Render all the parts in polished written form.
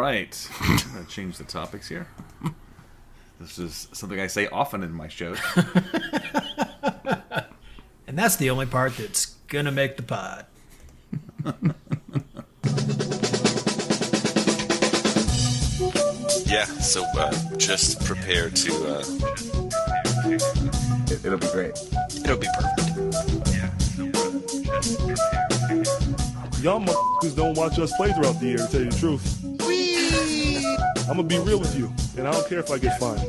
right. I'm going to change the topics here. This is something I say often in my shows. And that's the only part that's going to make the pod. Yeah, so just prepare to... It'll be great. It'll be perfect. Y'all motherfuckers don't watch us play throughout the year, to tell you the truth. I'm gonna be real with you, and I don't care if I get fined.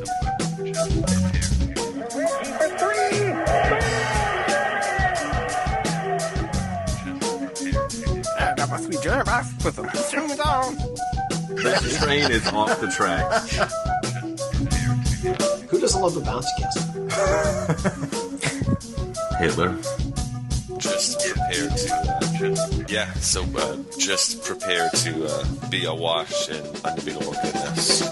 I got my sweet jerk off with them. Shoot me down. That train is off the tracks. Who doesn't love a bouncy castle? Hitler. Just prepare to... yeah, so just prepare to be awash in undebeatable goodness.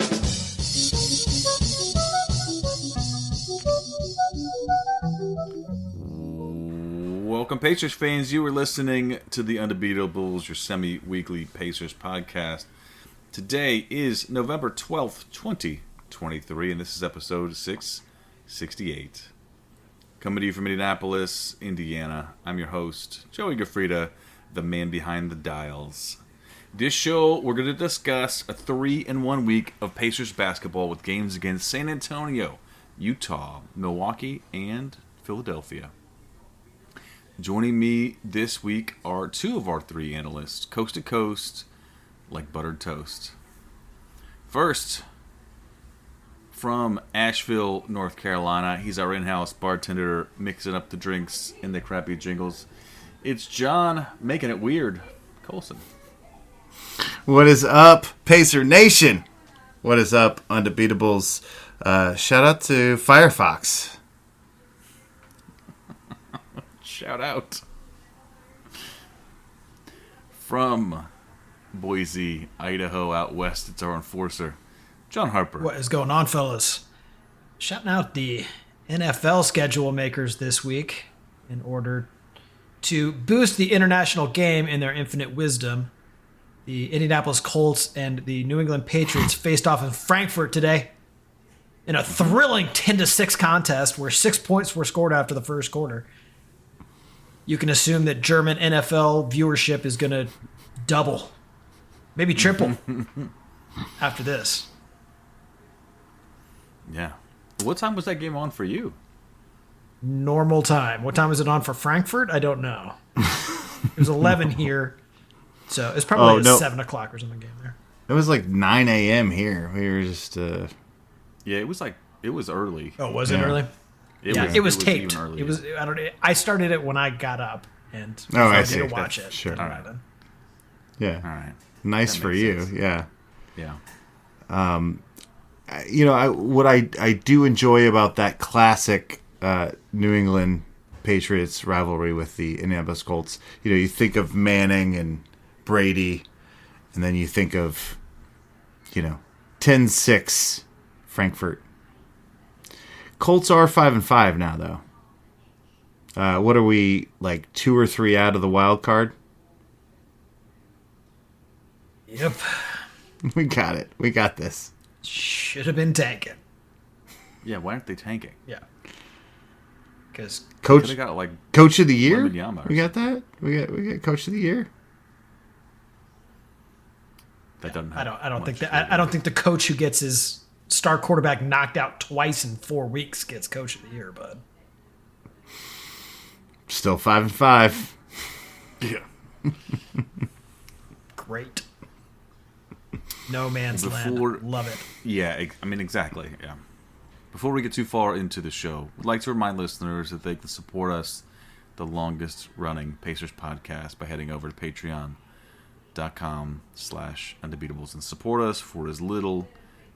Welcome, Pacers fans. You are listening to the Undebeatables, your semi-weekly Pacers podcast. Today is November 12th, 2023, and this is episode 668. Coming to you from Indianapolis, Indiana. I'm your host, Joey Gaffrida, the man behind the dials. This show, we're going to discuss a 3-in-1 week of Pacers basketball with games against San Antonio, Utah, Milwaukee, and Philadelphia. Joining me this week are two of our three analysts, coast to coast, like buttered toast. First, from Asheville, North Carolina, he's our in-house bartender, mixing up the drinks in the crappy jingles. It's John, making it weird, Colson. What is up, Pacer Nation? What is up, Undebeatables? Shout out to Firefox. Shout out. From Boise, Idaho, out west, it's our enforcer, John Harper. What is going on, fellas? Shouting out the NFL schedule makers this week in order to boost the international game in their infinite wisdom. The Indianapolis Colts and the New England Patriots faced off in Frankfurt today in a thrilling 10-6 contest where 6 points were scored after the first quarter. You can assume that German NFL viewership is going to double, maybe triple after this. Yeah. What time was that game on for you? Normal time. What time was it on for Frankfurt? I don't know. It was 11 here. So it's probably 7 o'clock or something game there. It was like 9 a.m. here. We were just... Yeah, it was early. Oh, was it early? It was taped. Even earlier. It was. I started it when I got up, and I didn't watch it. Sure. All right. Yeah. All right. Nice for you. Sense. Yeah. Yeah. What I do enjoy about that classic New England Patriots rivalry with the Indianapolis Colts, you think of Manning and Brady, and then you think of, 10-6 Frankfurt. Colts are 5-5 now, though. What are we, like 2 or 3 out of the wild card? Yep. We got it. We got this. Should have been tanking. Yeah, why aren't they tanking? Yeah. Because Coach got, Coach of the Year? We got that? We got Coach of the Year? That doesn't I don't think the coach who gets his star quarterback knocked out twice in 4 weeks gets Coach of the Year, bud. Still 5-5. Yeah. Great. No man's land. Love it. Yeah, exactly. Yeah. Before we get too far into the show, we'd like to remind listeners that they can support us, the longest running Pacers podcast, by heading over to patreon.com/undebeatables and support us for as little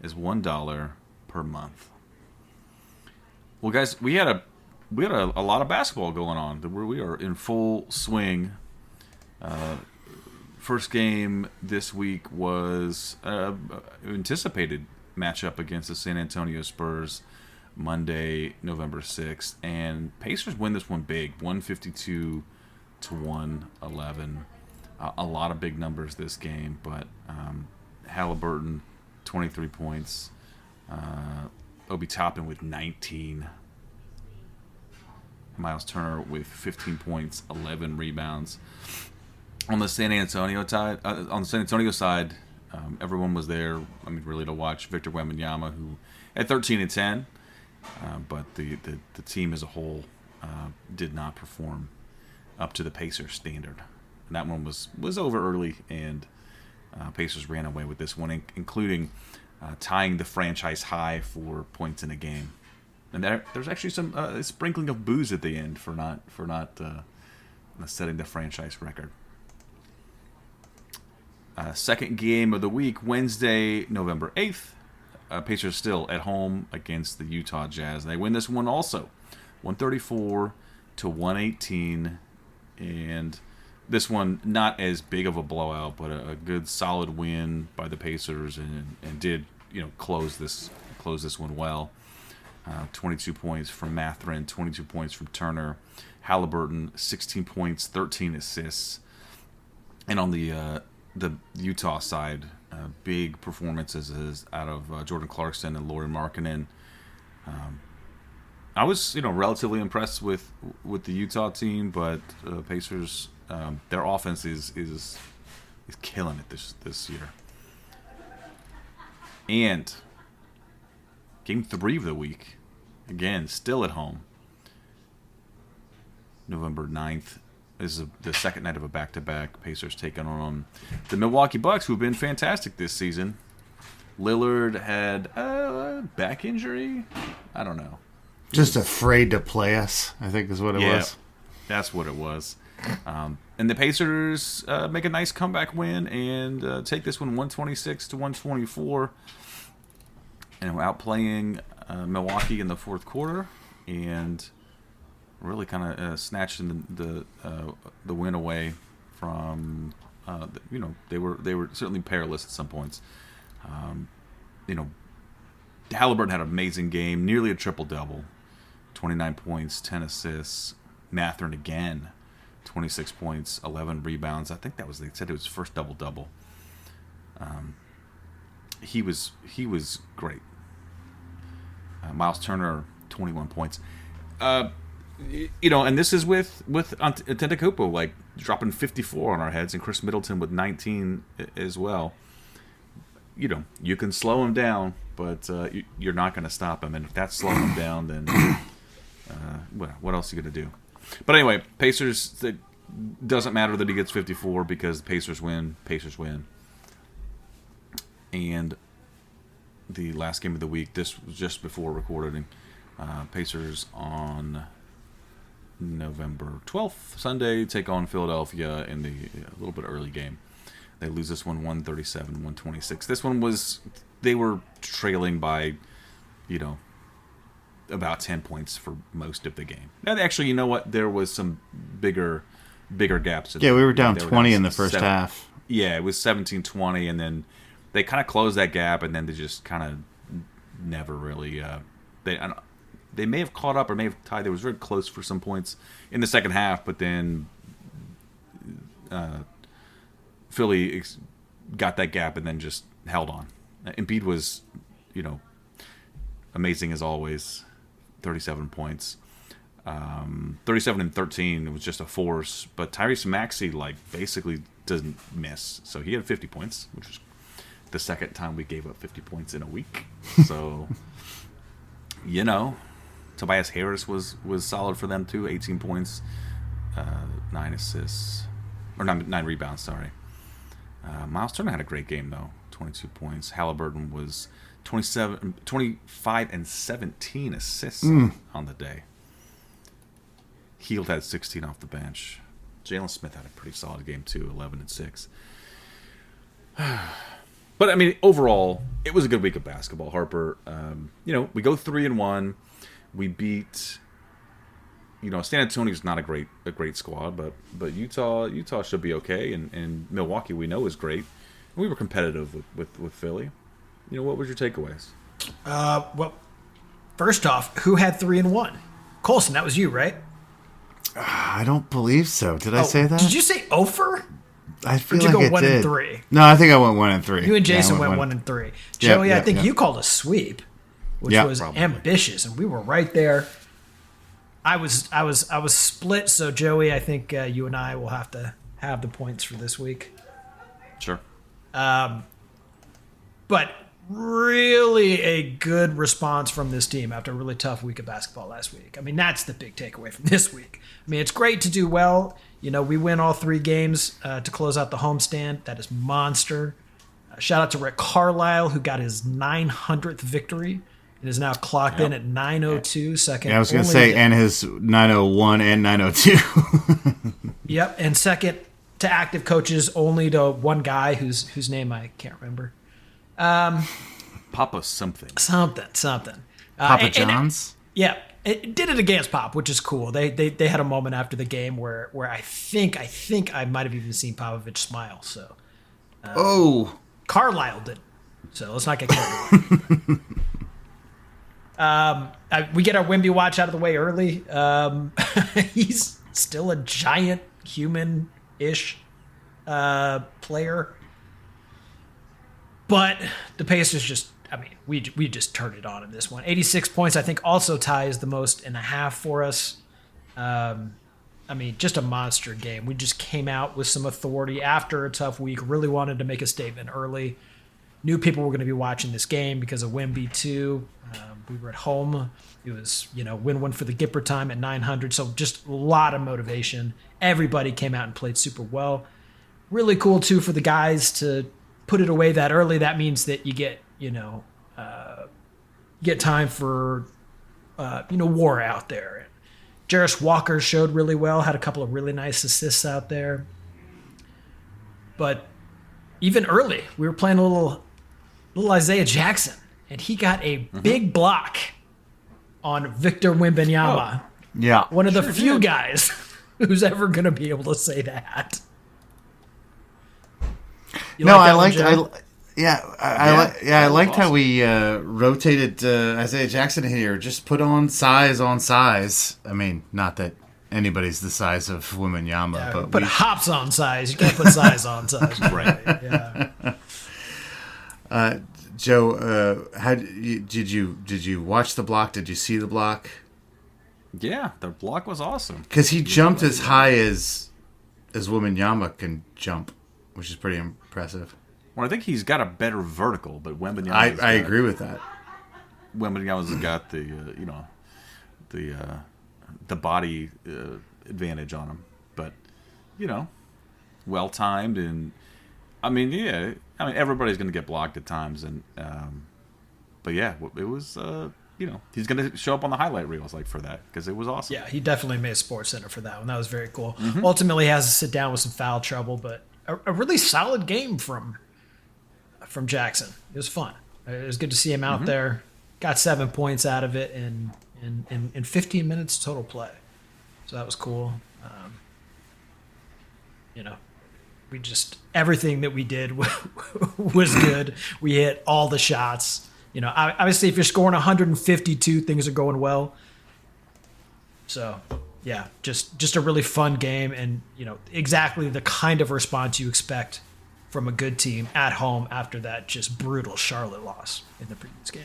as $1 per month. Well, guys, we had a lot of basketball going on. We are in full swing. First game this week was anticipated matchup against the San Antonio Spurs, Monday, November 6th, and Pacers win this one big, 152-111. A lot of big numbers this game, but Halliburton, 23 points. Obi Toppin with 19. Miles Turner with 15 points, 11 rebounds. On the San Antonio side, everyone was there. I mean, really to watch Victor Wembanyama, who had 13 and 10, but the team as a whole did not perform up to the Pacers standard. And that one was over early, and Pacers ran away with this one, including tying the franchise high for points in a game. And there's actually some sprinkling of booze at the end for not setting the franchise record. Second game of the week, Wednesday, November 8th. Pacers still at home against the Utah Jazz. They win this one also, 134-118, and this one not as big of a blowout, but a good solid win by the Pacers, and did close this one well. 22 points from Mathurin, 22 points from Turner. Halliburton, 16 points, 13 assists. And on the Utah side, big performances out of Jordan Clarkson and Lauri Markkanen. I was relatively impressed with the Utah team, but Pacers, their offense is killing it this year. And game 3 of the week, again, still at home. November 9th. This is the second night of a back-to-back. Pacers taking on the Milwaukee Bucks, who've been fantastic this season. Lillard had a back injury. I don't know. Just afraid to play us, I think is what it was. That's what it was. And the Pacers make a nice comeback win and take this one 126-124. And we're outplaying Milwaukee in the fourth quarter, and really kind of snatching the win away from they were certainly perilous at some points. Halliburton had an amazing game, nearly a triple-double, 29 points, 10 assists. Mathurin again, 26 points, 11 rebounds. I think they said it was his first double-double. He was great. Miles Turner, 21 points. And this is with Antetokounmpo dropping 54 on our heads, and Chris Middleton with 19 as well. You can slow him down, but you're not going to stop him. And if that's slowing him down, then what else are you going to do? But anyway, Pacers. It doesn't matter that he gets 54 because the Pacers win. Pacers win. And the last game of the week, this was just before recording. Pacers on November 12th, Sunday, take on Philadelphia in the a little bit early game. They lose this one 137-126. This one they were trailing by, about 10 points for most of the game. And actually, you know what? There was some bigger gaps. Yeah, we were down 20 in the first half. Yeah, it was 17-20, and then they kind of closed that gap, and then they just kind of never really they may have caught up or may have tied. It was very close for some points in the second half, but then Philly got that gap and then just held on. Embiid was, amazing as always, 37 points. 37 and 13, it was just a force. But Tyrese Maxey, basically doesn't miss. So he had 50 points, which was the second time we gave up 50 points in a week. So, Tobias Harris was solid for them too, 18 points, 9 assists, or 9 rebounds, sorry. Miles Turner had a great game though, 22 points. Halliburton was 25 and 17 assists on the day. Hield had 16 off the bench. Jalen Smith had a pretty solid game too, 11 and 6. But I mean, overall, it was a good week of basketball. Harper, we go 3-1. We beat, San Antonio's not a great squad, but Utah should be okay, and Milwaukee we know is great. We were competitive with Philly. What was your takeaways? Well, first off, who had 3-1? Colson, that was you, right? I don't believe so. Did I say that? Did you say Ofer? I Or feel did you like go I 1 and did. 3? No, I think I went 1 and 3. You and Yeah, I Jason went 1 and 3. Yeah, Joey, I yeah, think yeah. you called a sweep, which Yeah, was probably. ambitious, and we were right there. I was split. So Joey, I think you and I will have to have the points for this week. Sure. But really a good response from this team after a really tough week of basketball last week. I mean, that's the big takeaway from this week. I mean, it's great to do well. You know, we win all 3 games to close out the homestand. That is monster. Shout out to Rick Carlisle, who got his 900th victory and is now clocked in at 902. Second. Yeah, I was going to only say, and his 901 and 902. Yep, and second to active coaches, only to one guy whose name I can't remember. Papa something. Something. Papa And- John's? Yeah, it did it against Pop, which is cool. They had a moment after the game where I think I might have even seen Popovich smile. So Oh. Carlisle did. So let's not get carried away. We get our Wemby watch out of the way early. He's still a giant human-ish player, but the Pacers just. I mean, we just turned it on in this one. 86 points, I think, also ties the most in a half for us. I mean, just a monster game. We just came out with some authority after a tough week, really wanted to make a statement early. Knew people were going to be watching this game because of Wemby, too. We were at home. It was, win-win for the Gipper time at 900, so just a lot of motivation. Everybody came out and played super well. Really cool, too, for the guys to put it away that early. That means that you get get time for, war out there. Jarris Walker showed really well, had a couple of really nice assists out there. But even early, we were playing a little Isaiah Jackson, and he got a big block on Victor Wembanyama. Yeah. One of the few guys who's ever going to be able to say that. You No, like I that one, liked. Joe? I liked how we rotated Isaiah Jackson here. Just put on size. I mean, not that anybody's the size of Wembanyama, Yeah, but put hops on size. You can't put size on size. Right. Yeah. Joe, how did you watch the block? Did you see the block? Yeah, the block was awesome. Because he jumped as high as Wembanyama can jump, which is pretty impressive. Well, I think he's got a better vertical, but I agree with that. Wembanyama's got the the body advantage on him, but well timed, and I mean everybody's going to get blocked at times, and but yeah, it was he's going to show up on the highlight reels for that because it was awesome. Yeah, he definitely made Sports Center for that one. That was very cool. Mm-hmm. Ultimately, he has to sit down with some foul trouble, but a really solid game from Jackson. It was fun. It was good to see him out there. Got 7 points out of it in 15 minutes total play. So that was cool. We just everything that we did was good. We hit all the shots. Obviously, if you're scoring 152, things are going well. So, yeah, just a really fun game, and exactly the kind of response you expect from a good team at home after that just brutal Charlotte loss in the previous game.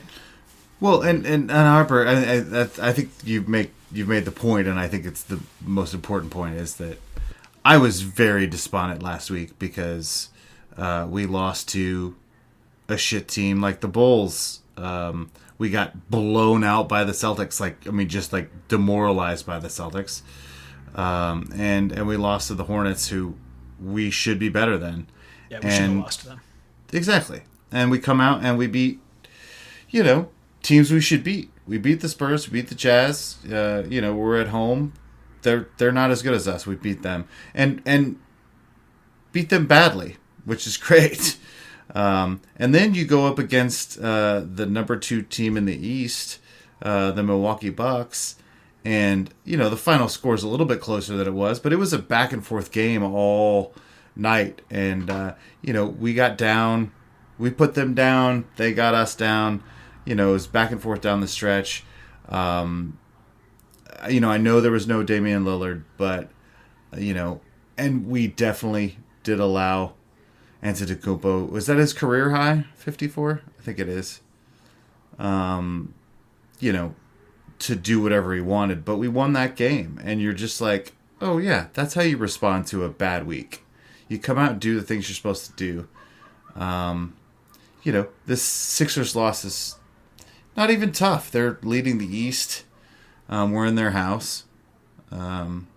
Well, and Harper, I think you've made the point, and I think it's the most important point is that I was very despondent last week because we lost to a shit team like the Bulls. We got blown out by the Celtics, just demoralized by the Celtics, and we lost to the Hornets, who we should be better than. Yeah, we should have lost to them. Exactly, and we come out and we beat, teams we should beat. We beat the Spurs, we beat the Jazz. We're at home. They're not as good as us. We beat them and beat them badly, which is great. And then you go up against the number 2 team in the East, the Milwaukee Bucks, and the final score is a little bit closer than it was, but it was a back and forth game all night, and we got down, we put them down, they got us down. It was back and forth down the stretch. I know there was no Damian Lillard, but and we definitely did allow Antetokounmpo, was that his career high? 54? I think it is. To do whatever he wanted. But we won that game. And you're just like, oh, yeah, that's how you respond to a bad week. You come out and do the things you're supposed to do. This Sixers loss is not even tough. They're leading the East. We're in their house. And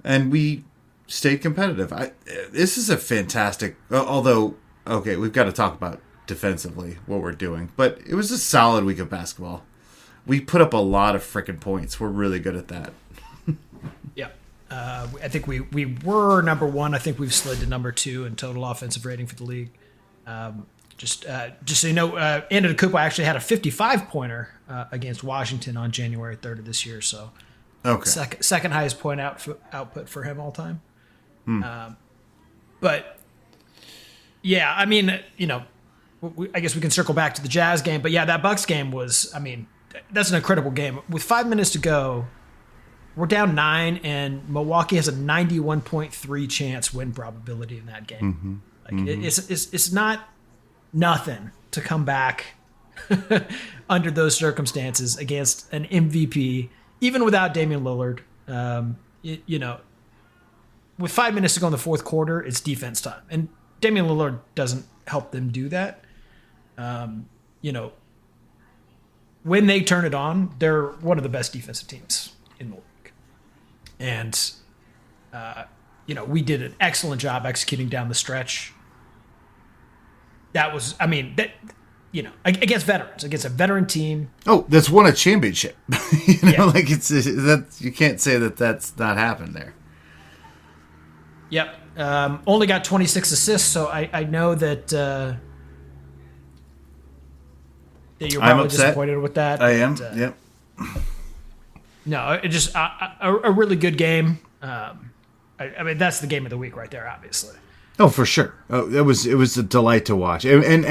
we stayed competitive. This is a fantastic... Although, okay, we've got to talk about defensively what we're doing. But it was a solid week of basketball. We put up a lot of freaking points. We're really good at that. Yeah. I think we were number one. I think we've slid to number 2 in total offensive rating for the league. Just so you know, Antetokounmpo actually had a 55-pointer against Washington on January 3rd of this year. So, okay, second highest point output for him all time. But yeah, I mean, I guess we can circle back to the Jazz game. But yeah, that Bucks game was, I mean, that's an incredible game. With 5 minutes to go, we're down 9, and Milwaukee has a 91.3 chance win probability in that game. It's not nothing to come back under those circumstances against an MVP, even without Damian Lillard. With 5 minutes to go in the fourth quarter, it's defense time, and Damian Lillard doesn't help them do that. When they turn it on, they're one of the best defensive teams in the league. And, we did an excellent job executing down the stretch. That was, against veterans, against a veteran team. Oh, that's won a championship. Yeah. Like you can't say that that's not happened there. Yep. Only got 26 assists, so I know that you're probably disappointed with that. I am. Yep. No, it just a really good game. I mean, that's the game of the week right there, obviously. Oh, for sure. Oh, it was a delight to watch, and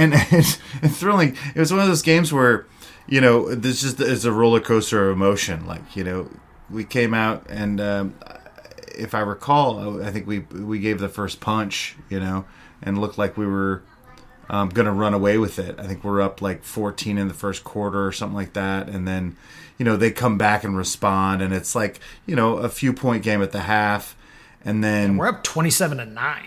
thrilling. It was one of those games where, this just is a roller coaster of emotion. Like, we came out, and if I recall, I think we gave the first punch, and looked like we were going to run away with it. I think we're up like 14 in the first quarter or something like that, and then they come back and respond, and it's like a few point game at the half, and then we're up 27-9.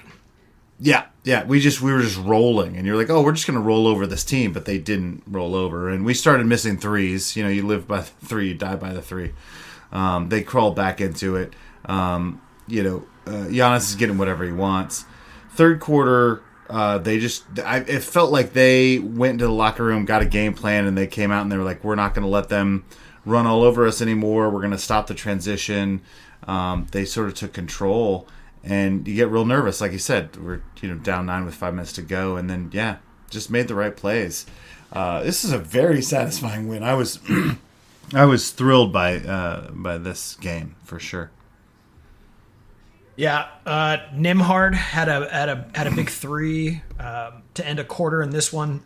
Yeah, we were just rolling, and you're like, oh, we're just going to roll over this team, but they didn't roll over, and we started missing threes. You live by the 3, you die by the 3. They crawled back into it. Giannis is getting whatever he wants. Third quarter, it felt like they went into the locker room, got a game plan, and they came out and they were like, we're not going to let them run all over us anymore. We're going to stop the transition. They sort of took control. And you get real nervous, like you said. We're down 9 with 5 minutes to go, and then just made the right plays. This is a very satisfying win. I was I was thrilled by this game for sure. Yeah, Nimhard had a big 3 to end a quarter in this one.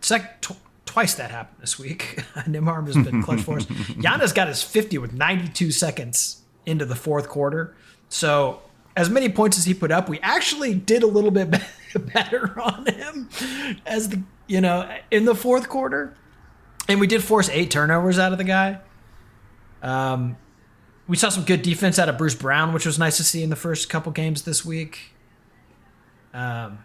Twice that happened this week. Nimhard has been clutch for us. Giannis got his 50 with 92 seconds into the fourth quarter. So as many points as he put up, we actually did a little bit better on him in the fourth quarter. And we did force 8 turnovers out of the guy. We saw some good defense out of Bruce Brown, which was nice to see in the first couple games this week. But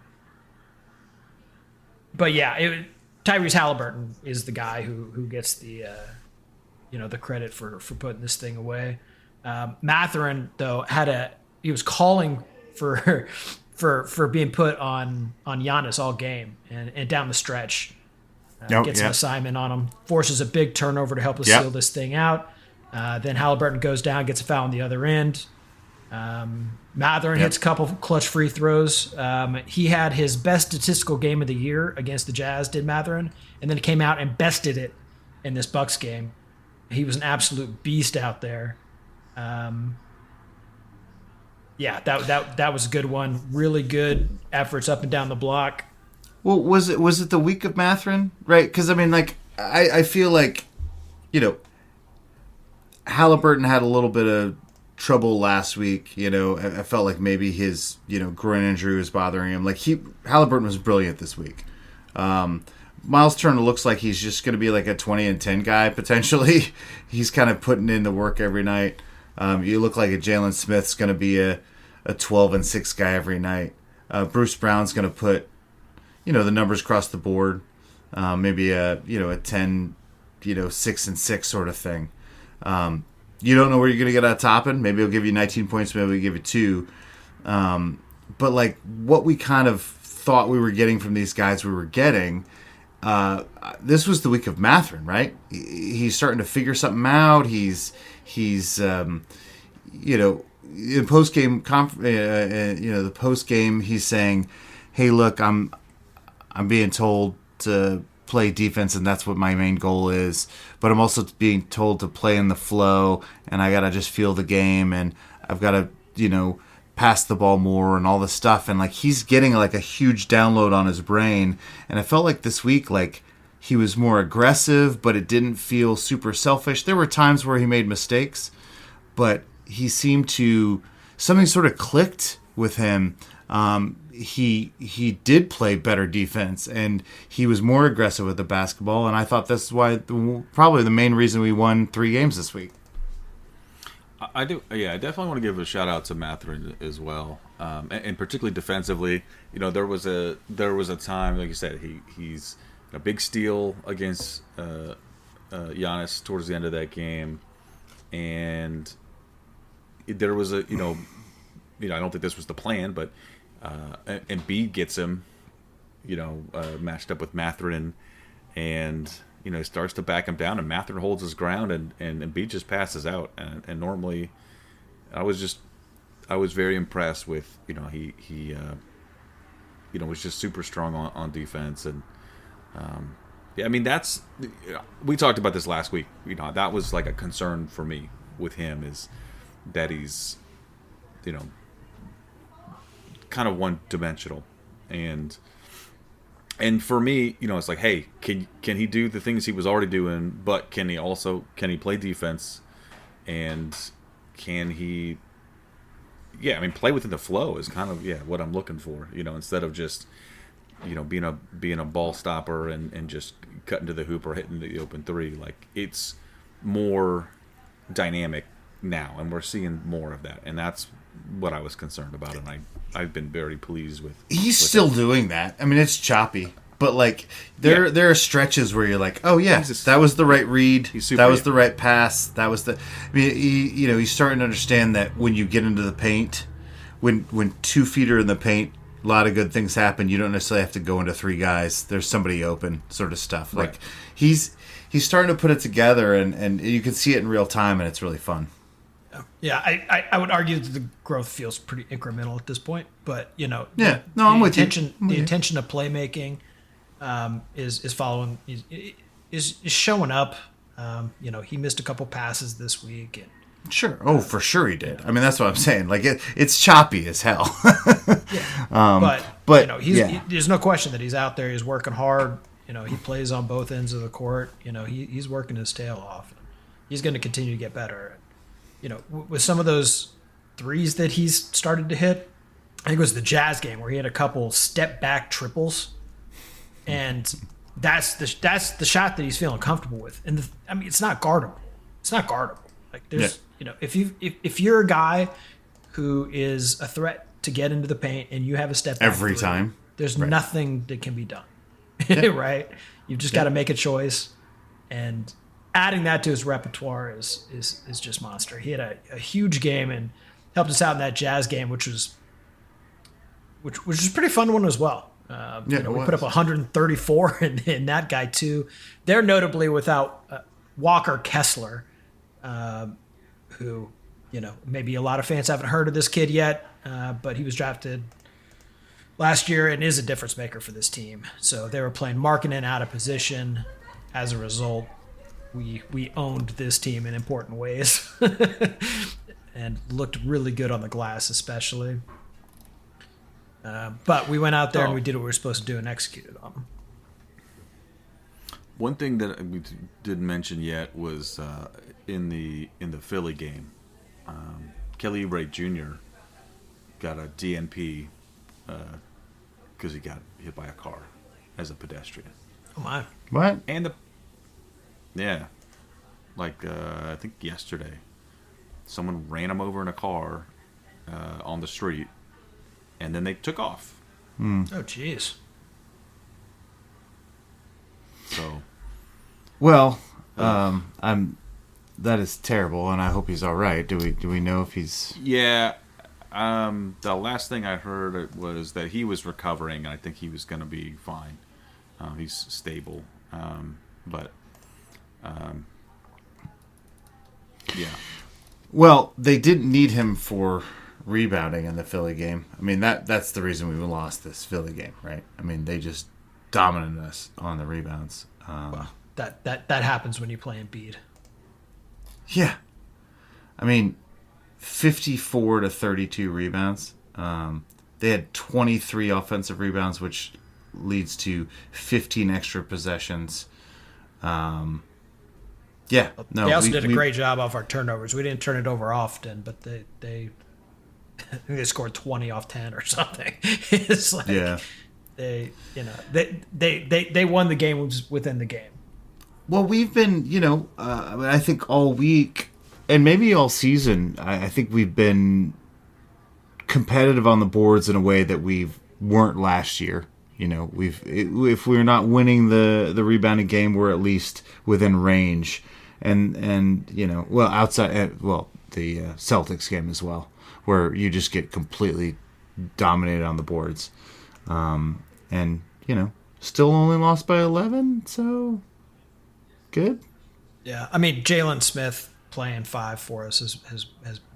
yeah, Tyrese Halliburton is the guy who gets the the credit for putting this thing away. Mathurin though he was calling for being put on Giannis all game and down the stretch. Gets an assignment on him, forces a big turnover to help us seal this thing out. Then Halliburton goes down, gets a foul on the other end. Mathurin hits a couple clutch free throws. He had his best statistical game of the year against the Jazz, did Mathurin, and then came out and bested it in this Bucks game. He was an absolute beast out there. That was a good one. Really good efforts up and down the block. Well, was it the week of Mathurin, right? Because I mean, like I feel like, Halliburton had a little bit of trouble last week. I felt like maybe his groin injury was bothering him. Like Halliburton was brilliant this week. Miles Turner looks like he's just going to be like a 20-10 guy potentially. He's kind of putting in the work every night. You look like a Jalen Smith's going to be a 12-6 guy every night. Bruce Brown's going to put the numbers across the board. Maybe a 10 6-6 sort of thing. You don't know where you're going to get out of Toppin. Maybe he'll give you 19 points. Maybe he'll give you 2. But like what we kind of thought we were getting from these guys, we were getting. This was the week of Mathurin, right? He's starting to figure something out. He's in post game, the post game, he's saying, "Hey, look, I'm being told to play defense, and that's what my main goal is. But I'm also being told to play in the flow, and I gotta just feel the game, and I've gotta, pass the ball more and all this stuff." And like he's getting like a huge download on his brain. And I felt like this week, like he was more aggressive, but it didn't feel super selfish. There were times where he made mistakes, but he seemed to something sort of clicked with him. He did play better defense, and he was more aggressive with the basketball. And I thought that's why probably the main reason we won 3 games this week. I do. Yeah, I definitely want to give a shout out to Mathurin as well, and particularly defensively. There was a time, like you said, he's a big steal against Giannis towards the end of that game, and there was a I don't think this was the plan, but Embiid gets him, matched up with Mathurin, and starts to back him down, and Mathurin holds his ground, and Embiid just passes out. And normally, I was very impressed with he was just super strong on defense, and I mean that's we talked about this last week. That was like a concern for me with him, is that he's kind of one-dimensional, and for me, it's like, hey, can he do the things he was already doing, but can he play defense, and can he play within the flow is kind of what I'm looking for, instead of just being a ball stopper and just cutting to the hoop or hitting the open 3. Like, it's more dynamic now, and we're seeing more of that, and that's what I was concerned about, and I've been very pleased with. He's still doing that. I mean, it's choppy, but like there are stretches where you're like, oh yeah, that was the right read, that was the right pass, that was the. I mean, he's starting to understand that when you get into the paint, when 2 feet are in the paint, a lot of good things happen. You don't necessarily have to go into 3 guys. There's somebody open, sort of stuff. Like he's starting to put it together, and you can see it in real time, and it's really fun. Yeah, I would argue that the growth feels pretty incremental at this point, but I'm with you. The intention of playmaking is following, is showing up. He missed a couple passes this week, and sure, for sure he did. I mean, that's what I'm saying. Like it's choppy as hell. but there's no question that he's out there. He's working hard. He plays on both ends of the court. He's working his tail off. He's going to continue to get better. With some of those threes that he's started to hit, I think it was the Jazz game where he had a couple step back triples, and that's the shot that he's feeling comfortable with. And it's not guardable. It's not guardable. Like there's if you're a guy who is a threat to get into the paint and you have a step back every time, there's nothing that can be done. Right? You've just got to make a choice, and adding that to his repertoire is just monster. He had a huge game and helped us out in that Jazz game, which was a pretty fun one as well. We put up 134 in that guy too. They're notably without Walker Kessler, who maybe a lot of fans haven't heard of this kid yet, but he was drafted last year and is a difference maker for this team. So they were playing Markkanen out of position. As a result, we owned this team in important ways and looked really good on the glass, especially. But we went out there and we did what we were supposed to do and executed on them. One thing that we didn't mention yet was in the Philly game, Kelly Oubre Jr. got a DNP because he got hit by a car as a pedestrian. Oh my! What? And I think yesterday, someone ran him over in a car on the street, and then they took off. Oh jeez. So, Well, that is terrible, and I hope he's all right. Do we know if he's? yeah, the last thing I heard was that he was recovering, and I think he was going to be fine. He's stable, but yeah. Well, they didn't need him for rebounding in the Philly game. I mean, that's the reason we lost this Philly game, right? I mean, they just dominated us on the rebounds. Well, that happens when you play Embiid. Yeah. I mean, 54 to 32 rebounds. They had 23 offensive rebounds, which leads to 15 extra possessions. Yeah. No, They also did a great job off our turnovers. We didn't turn it over often, but they I think they scored 20 off 10 or something. It's like Yeah. they won the game within the game. Well, we've been, I mean, I think all week and maybe all season, I think we've been competitive on the boards in a way that we weren't last year. If we're not winning the rebounding game, we're at least within range. And outside, the Celtics game as well, where you just get completely dominated on the boards. And, still only lost by 11, so good. Yeah, I mean, Jalen Smith playing 5 for us has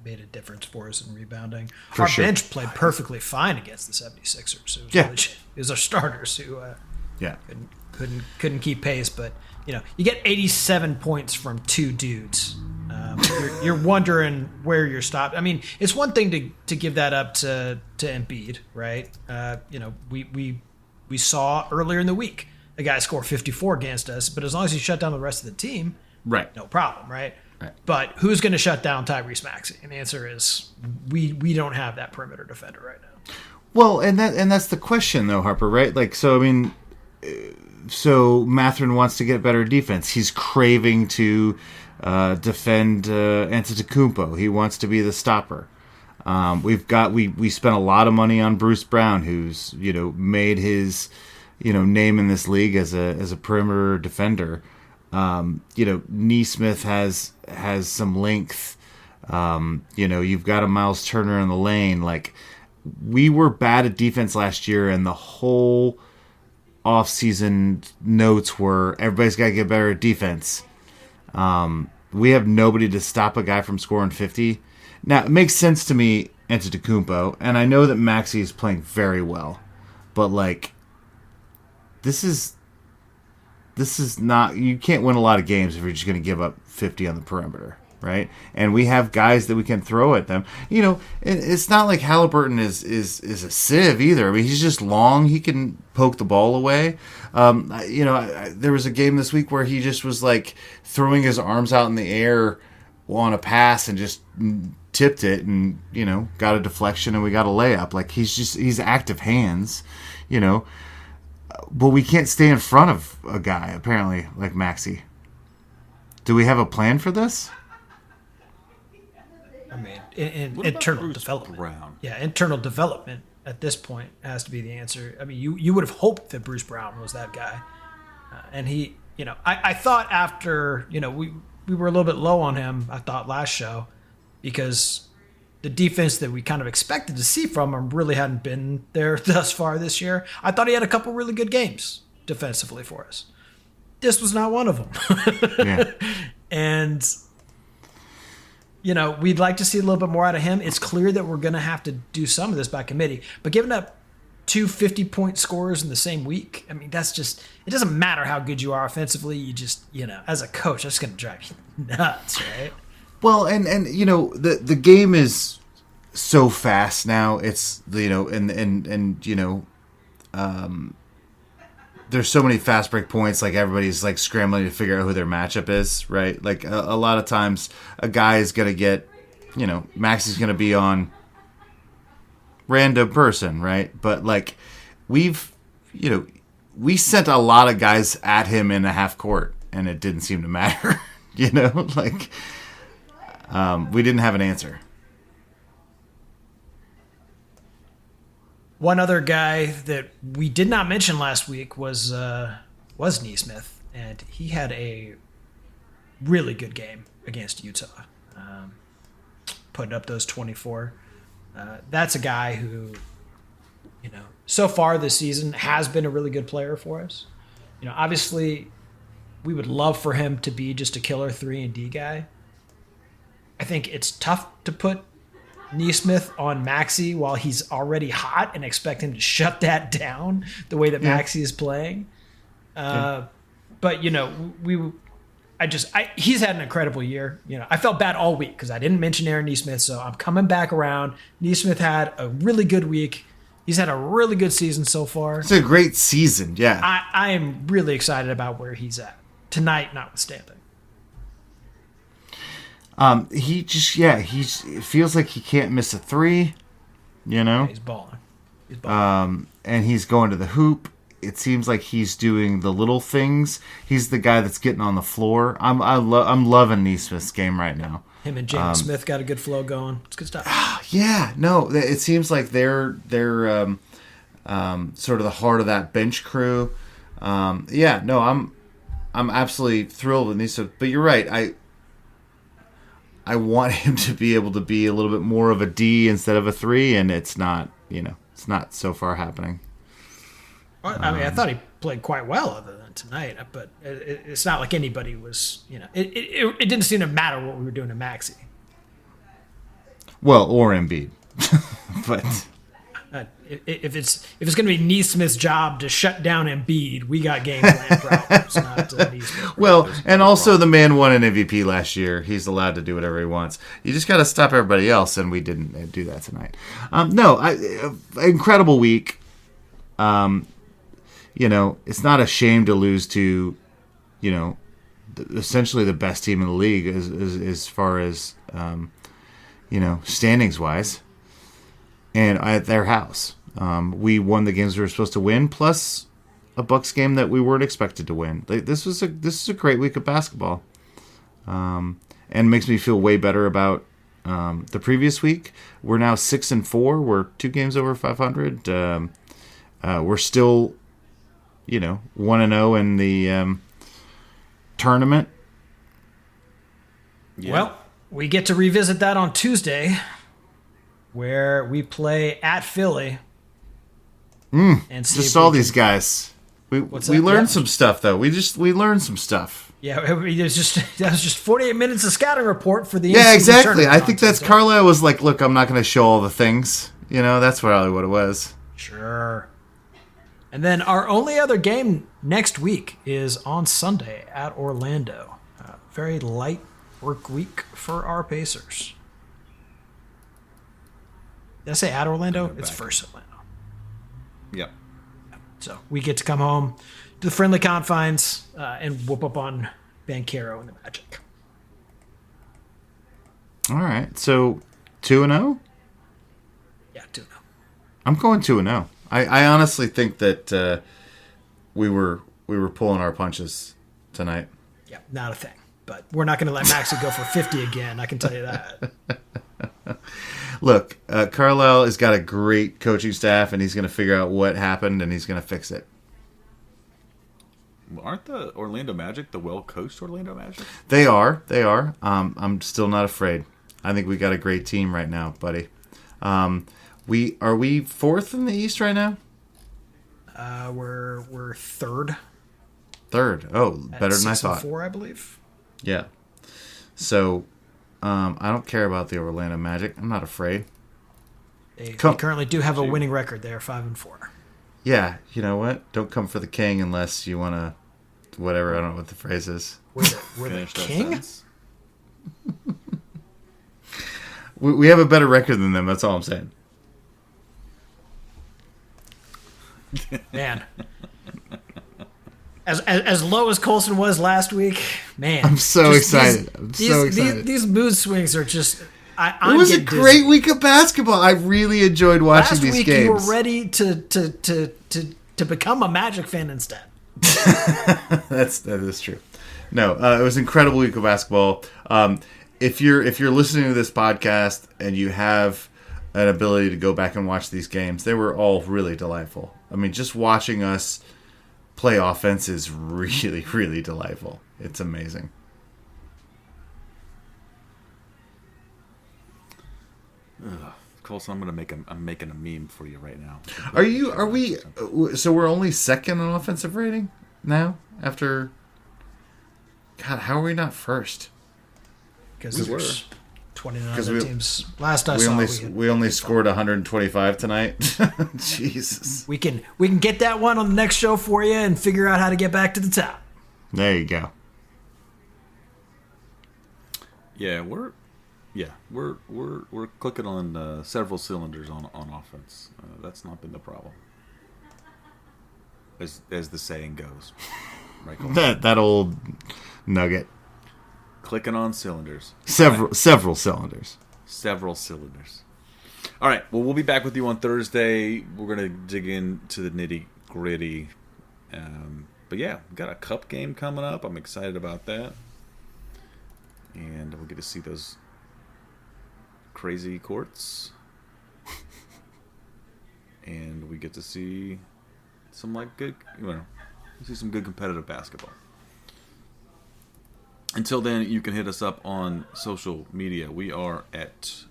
made a difference for us in rebounding. Our bench played perfectly fine against the 76ers. It was our starters who couldn't keep pace. But, you get 87 points from 2 dudes. You're wondering where you're stopped. I mean, it's one thing to give that up to Embiid, right? We saw earlier in the week a guy score 54 against us, but as long as he shut down the rest of the team, right, no problem, right? Right. But who's going to shut down Tyrese Maxey? And the answer is we don't have that perimeter defender right now. Well, and that's the question though, Harper, right? Like, so I mean, so Mathurin wants to get better defense. He's craving to defend Antetokounmpo. He wants to be the stopper. We spent a lot of money on Bruce Brown, who's made his name in this league as a perimeter defender. Neesmith has some length. You've got a Miles Turner in the lane. Like, we were bad at defense last year, and the whole offseason notes were everybody's got to get better at defense. We have nobody to stop a guy from scoring 50. Now, it makes sense to me, Antetokounmpo, and I know that Maxey is playing very well, but like, this is not, you can't win a lot of games if you're just going to give up 50 on the perimeter, right? And we have guys that we can throw at them. It's not like Halliburton is a sieve either. I mean, he's just long. He can poke the ball away. There was a game this week where he just was like throwing his arms out in the air on a pass and just tipped it and, got a deflection and we got a layup. Like, he's active hands, but we can't stay in front of a guy, apparently, like Maxey. Do we have a plan for this? I mean, internal development. Brown? Yeah, internal development at this point has to be the answer. I mean, you would have hoped that Bruce Brown was that guy. And he, I thought after, we were a little bit low on him, I thought, last show, because the defense that we kind of expected to see from him really hadn't been there thus far this year. I thought he had a couple really good games defensively for us. This was not one of them. Yeah. And, we'd like to see a little bit more out of him. It's clear that we're going to have to do some of this by committee. But giving up 2 50-point scorers in the same week, I mean, that's just, it doesn't matter how good you are offensively. You just, as a coach, that's going to drive you nuts, right? Well, and the game is so fast now. It's there's so many fast break points. Like, everybody's like scrambling to figure out who their matchup is, right? Like, a lot of times a guy is gonna get Max is going to be on random person, right? But like we sent a lot of guys at him in a half court, and it didn't seem to matter. We didn't have an answer. One other guy that we did not mention last week was Nesmith, and he had a really good game against Utah, putting up those 24. That's a guy who, so far this season has been a really good player for us. Obviously, we would love for him to be just a killer 3-and-D guy. I think it's tough to put Nesmith on Maxey while he's already hot and expect him to shut that down the way that Maxey is playing. But he's had an incredible year. I felt bad all week because I didn't mention Aaron Nesmith, so I'm coming back around. Nesmith had a really good week. He's had a really good season so far. It's a great season, yeah. I am really excited about where he's at tonight, notwithstanding. It feels like he can't miss a three, Yeah, he's balling. And he's going to the hoop. It seems like he's doing the little things. He's the guy that's getting on the floor. I'm loving Nesmith's game right now. Him and James Smith got a good flow going. It's good stuff. Yeah, no, it seems like they're sort of the heart of that bench crew. I'm absolutely thrilled with Nesmith. But you're right. I want him to be able to be a little bit more of a D instead of a 3, and it's not so far happening. I thought he played quite well other than tonight, but it's not like anybody was, it didn't seem to matter what we were doing to Maxey. Well, or Embiid. But if it's going to be Nesmith's job to shut down Embiid, we got game plan problems, not Nesmith. Well, and also the man won an MVP last year. He's allowed to do whatever he wants. You just got to stop everybody else, and we didn't do that tonight. Incredible week. It's not a shame to lose to, essentially the best team in the league as far as, standings wise, and at their house. We won the games we were supposed to win, plus a Bucks game that we weren't expected to win. This is a great week of basketball, and makes me feel way better about the previous week. We're now 6-4. We're 2 games over 500. We're still 1-0 in the tournament. Yeah. Well, we get to revisit that on Tuesday, where we play at Philly. And see just all these guys. We learned some stuff though. We learned some stuff. Yeah, that was just 48 minutes of scouting report for the yeah, exactly. I think contest. that's Carlisle was like, look, I'm not going to show all the things. That's probably what it was. Sure. And then our only other game next week is on Sunday at Orlando. Very light work week for our Pacers. Did I say at Orlando? It's first Orlando. Yep. So we get to come home to the friendly confines and whoop up on Banchero and the Magic. All right. So 2-0? Yeah, 2-0. I'm going 2-0. I honestly think that we were pulling our punches tonight. Yeah, not a thing. But we're not going to let Maxey go for 50 again. I can tell you that. Look, Carlisle has got a great coaching staff, and he's going to figure out what happened, and he's going to fix it. Aren't the Orlando Magic the well-coached Orlando Magic? They are. I'm still not afraid. I think we got a great team right now, buddy. Are we fourth in the East right now? We're third. Third. Oh, better than I thought. 4, I believe. Yeah. So, I don't care about the Orlando Magic. I'm not afraid. They currently do have a winning record. They are 5-4. Yeah. You know what? Don't come for the king unless you want to. Whatever. I don't know what the phrase is. We're the king. We have a better record than them. That's all I'm saying. Man. As low as Colson was last week, man. I'm so excited. I'm so excited. These mood swings are just I'm It was a getting great dizzy. week of basketball. I really enjoyed watching Last these week games. you were ready to become a Magic fan instead. That is true. No, it was an incredible week of basketball. If you're listening to this podcast and you have an ability to go back and watch these games, they were all really delightful. I mean, just watching us play offense is really, really delightful. It's amazing. Colson, I'm making a meme for you right now. Are we? So we're only second in offensive rating now after. God, how are we not first? Because We were. there's 29 'Cause other we- teams. Last I saw, We only scored 125 tonight. Jesus. we can get that one on the next show for you and figure out how to get back to the top. There you go. Yeah, we're clicking on several cylinders on offense. That's not been the problem, as the saying goes. Right, Colson? That old nugget. Clicking on cylinders. Several cylinders. Several cylinders. All right. Well, we'll be back with you on Thursday. We're gonna dig into the nitty gritty. But yeah, we got a cup game coming up. I'm excited about that, and we'll get to see those crazy courts, and we get to see some good, see some good competitive basketball. Until then, you can hit us up on social media. We are at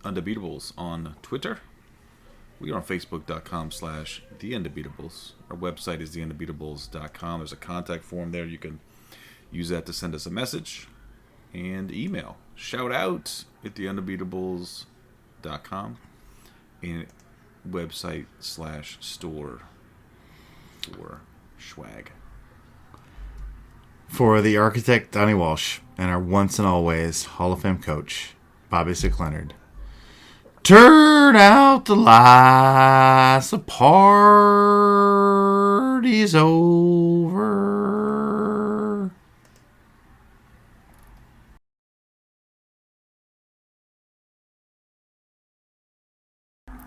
Undebeatables on Twitter. We are on Facebook.com/The Undebeatables. Our website is TheUndebeatables.com. There's a contact form there. You can use that to send us a message and email. Shout out at TheUndebeatables.com and website/store for swag. For the architect, Donnie Walsh, and our once and always Hall of Fame coach, Bobby Sick-Leonard. Turn out the lights, the party's over.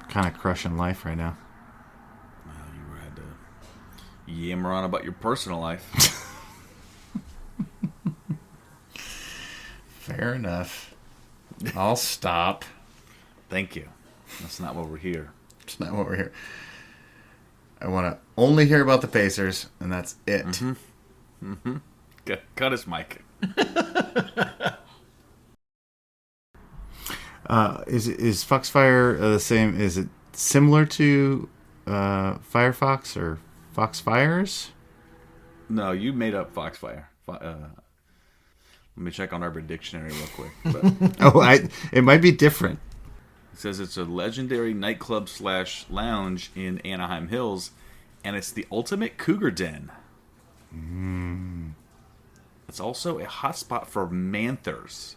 Kind of crushing life right now. Well, you had to yammer on about your personal life. Fair enough. I'll stop. Thank you. That's not what we're here. It's not what we're here. I want to only hear about the Pacers, and that's it. Cut his mic. Is Foxfire the same? Is it similar to Firefox or Foxfires? No, you made up Foxfire. Let me check on Urban Dictionary real quick. But It might be different. it says it's a legendary nightclub / lounge in Anaheim Hills, and it's the ultimate cougar den. It's also a hotspot for Manthers.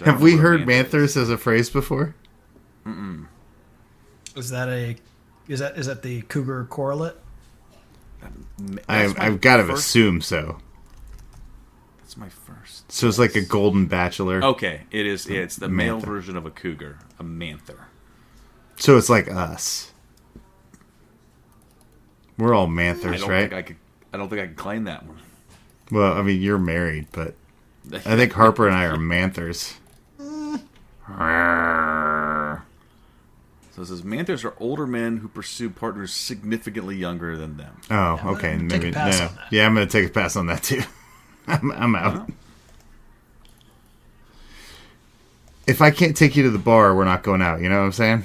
Have we heard Manthers as a phrase before? Is that the cougar correlate? I've got to assume so. That's my first. So it's like a golden bachelor. Okay, it is. Yeah, it's the male Manther. version of a cougar, a Manther. So it's like us. We're all Manthers, right? I don't think I can claim that one. Well, I mean, you're married, but I think Harper and I are Manthers. So it says Manthers are older men who pursue partners significantly younger than them. Oh, okay. Take a Maybe pass no. on that. Yeah, I'm going to take a pass on that too. I'm out. Huh? If I can't take you to the bar, we're not going out. You know what I'm saying?